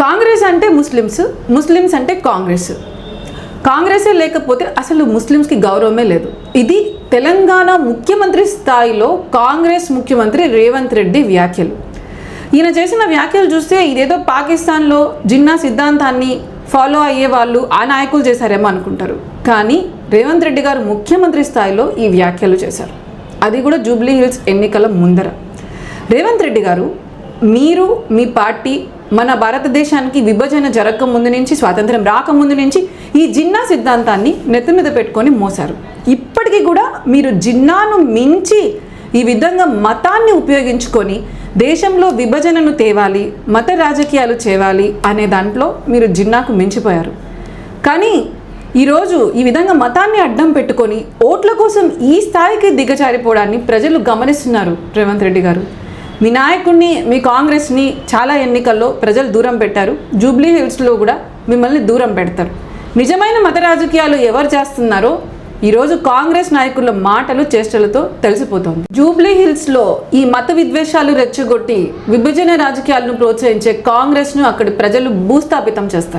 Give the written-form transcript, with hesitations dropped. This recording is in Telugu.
కాంగ్రెస్ అంటే ముస్లిమ్స్, ముస్లిమ్స్ అంటే కాంగ్రెస్. కాంగ్రెసే లేకపోతే అసలు ముస్లిమ్స్కి గౌరవమే లేదు. ఇది తెలంగాణ ముఖ్యమంత్రి స్థాయిలో కాంగ్రెస్ ముఖ్యమంత్రి రేవంత్ రెడ్డి వ్యాఖ్యలు. ఈయన చేసిన వ్యాఖ్యలు చూస్తే ఇదేదో పాకిస్తాన్లో జిన్నా సిద్ధాంతాన్ని ఫాలో అయ్యే వాళ్ళు ఆ నాయకులు చేశారేమో అనుకుంటారు. కానీ రేవంత్ రెడ్డి గారు ముఖ్యమంత్రి స్థాయిలో ఈ వ్యాఖ్యలు చేశారు, అది కూడా జూబ్లీ హిల్స్ ఎన్నికల ముందర. రేవంత్ రెడ్డి గారు, మీరు మీ పార్టీ మన భారతదేశానికి విభజన జరగకముందు నుంచి, స్వాతంత్రం రాకముందు నుంచి ఈ జిన్నా సిద్ధాంతాన్ని నెత్తి మీద పెట్టుకొని మోసారు. ఇప్పటికీ కూడా మీరు జిన్నాను మించి ఈ విధంగా మతాన్ని ఉపయోగించుకొని దేశంలో విభజనను తేవాలి, మత రాజకీయాలు చేయాలి అనే దాంట్లో మీరు జిన్నాకు మించిపోయారు. కానీ ఈరోజు ఈ విధంగా మతాన్ని అడ్డం పెట్టుకొని ఓట్ల కోసం ఈ స్థాయికి దిగజారిపోవడాన్ని ప్రజలు గమనిస్తున్నారు. రేవంత్ రెడ్డి గారు, మీ నాయకుడిని, మీ కాంగ్రెస్ని చాలా ఎన్నికల్లో ప్రజలు దూరం పెట్టారు. జూబ్లీ హిల్స్లో కూడా మిమ్మల్ని దూరం పెడతారు. నిజమైన మత రాజకీయాలు ఎవరు చేస్తున్నారో ఈరోజు కాంగ్రెస్ నాయకుల మాటలు, చేష్టలతో తెలిసిపోతుంది. జూబ్లీ హిల్స్లో ఈ మత విద్వేషాలు రెచ్చగొట్టి విభజన రాజకీయాలను ప్రోత్సహించే కాంగ్రెస్ను అక్కడి ప్రజలు భూస్థాపితం చేస్తారు.